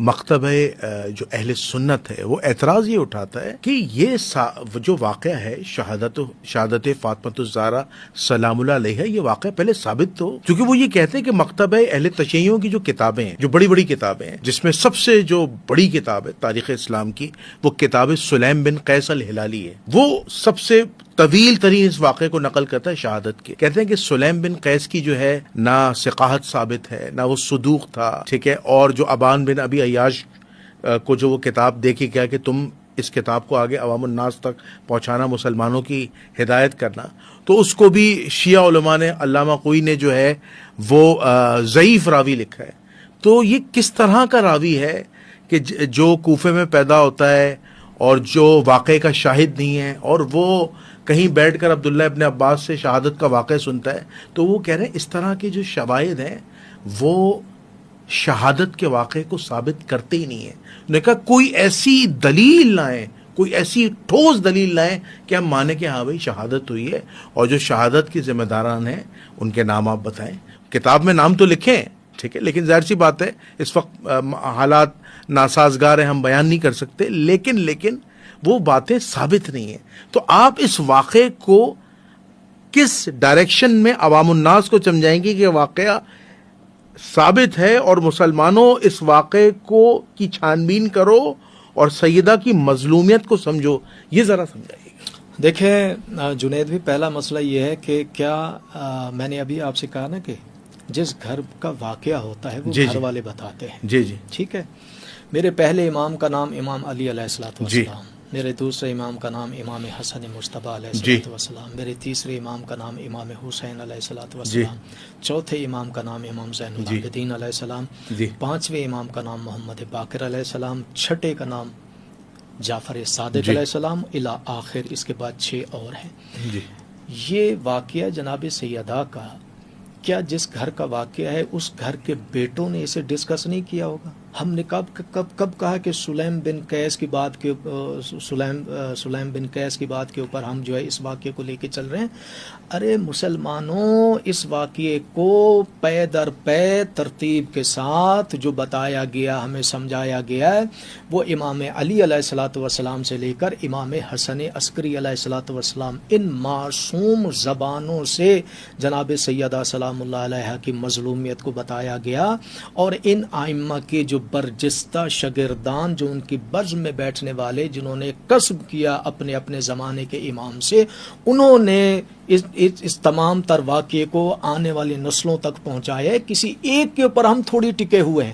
مکتبہ جو اہل سنت ہے وہ اعتراض یہ اٹھاتا ہے کہ یہ جو واقعہ ہے شہادت فاطمۃ الزہرا سلام اللہ علیہا، یہ واقعہ پہلے ثابت تو، کیونکہ وہ یہ کہتے ہیں کہ مکتبہ اہل تشیعوں کی جو کتابیں ہیں، جو بڑی بڑی کتابیں ہیں، جس میں سب سے جو بڑی کتاب ہے تاریخ اسلام کی، وہ کتاب سلیم بن قیس الہلالی ہے، وہ سب سے طویل ترین اس واقعے کو نقل کرتا ہے شہادت کے۔ کہتے ہیں کہ سلیم بن قیس کی جو ہے نہ ثقاہت ثابت ہے، نہ وہ صدوق تھا، ٹھیک ہے، اور جو ابان بن ابی عیاش کو جو وہ کتاب دے کے کیا کہ تم اس کتاب کو آگے عوام الناس تک پہنچانا، مسلمانوں کی ہدایت کرنا، تو اس کو بھی شیعہ علماء نے، علامہ کوئی نے جو ہے وہ ضعیف راوی لکھا ہے۔ تو یہ کس طرح کا راوی ہے کہ جو کوفے میں پیدا ہوتا ہے اور جو واقعے کا شاہد نہیں ہے، اور وہ کہیں بیٹھ کر عبداللہ ابن عباس سے شہادت کا واقعہ سنتا ہے؟ تو وہ کہہ رہے ہیں اس طرح کے جو شواہد ہیں وہ شہادت کے واقعے کو ثابت کرتے ہی نہیں ہیں۔ انہوں نے کہا کوئی ایسی دلیل لائیں، کوئی ایسی ٹھوس دلیل لائیں کہ ہم مانیں کہ ہاں بھائی شہادت ہوئی ہے، اور جو شہادت کے ذمہ داران ہیں ان کے نام آپ بتائیں۔ کتاب میں نام تو لکھیں، ٹھیک ہے، لیکن ظاہر سی بات ہے اس وقت حالات ناسازگار ہیں، ہم بیان نہیں کر سکتے، لیکن وہ باتیں ثابت نہیں ہیں۔ تو آپ اس واقعے کو کس ڈائریکشن میں عوام الناس کو سمجھائیں گے کہ واقعہ ثابت ہے، اور مسلمانوں اس واقعے کو کی چھان بین کرو اور سیدہ کی مظلومیت کو سمجھو، یہ ذرا سمجھائیے گا۔ دیکھیں جنید بھی، پہلا مسئلہ یہ ہے کہ کیا میں نے ابھی آپ سے کہا نا کہ جس گھر کا واقعہ ہوتا ہے وہ گھر والے بتاتے ہیں، جی، ٹھیک ہے۔ میرے پہلے امام کا نام امام علی علیہ الصلوۃ والسلام، میرے دوسرے امام کا نام امام حسن مجتبیٰ علیہ الصلوۃ والسلام، میرے تیسرے امام کا نام امام حسین علیہ الصلوۃ والسلام، چوتھے امام کا نام امام زین العابدین علیہ السلام، پانچویں امام کا نام محمد باقر علیہ السلام، چھٹے کا نام جعفر صادق علیہ السلام الی آخر، اس کے بعد 6 اور ہیں۔ یہ واقعہ جناب سیدہ کا، کیا جس گھر کا واقعہ ہے اس گھر کے بیٹوں نے اسے ڈسکس نہیں کیا ہوگا؟ ہم نے کب کہا کہ سلیم بن قیس کی بات کے سلیم بن قیس کی بات کے اوپر ہم جو ہے اس واقعے کو لے کے چل رہے ہیں؟ ارے مسلمانوں، اس واقعے کو پے در پے ترتیب کے ساتھ جو بتایا گیا، ہمیں سمجھایا گیا ہے، وہ امام علی علیہ الصلوۃ والسلام سے لے کر امام حسن عسکری علیہ الصلوۃ والسلام، ان معصوم زبانوں سے جناب سیدہ سلام اللہ علیہا کی مظلومیت کو بتایا گیا، اور ان ائمہ کے جو برجستہ شاگردان، جو ان کی برز میں بیٹھنے والے، جنہوں نے کسب کیا اپنے اپنے زمانے کے امام سے، انہوں نے اس تمام تر واقعے کو آنے والی نسلوں تک پہنچایا ہے۔ کسی ایک کے اوپر ہم تھوڑی ٹکے ہوئے ہیں۔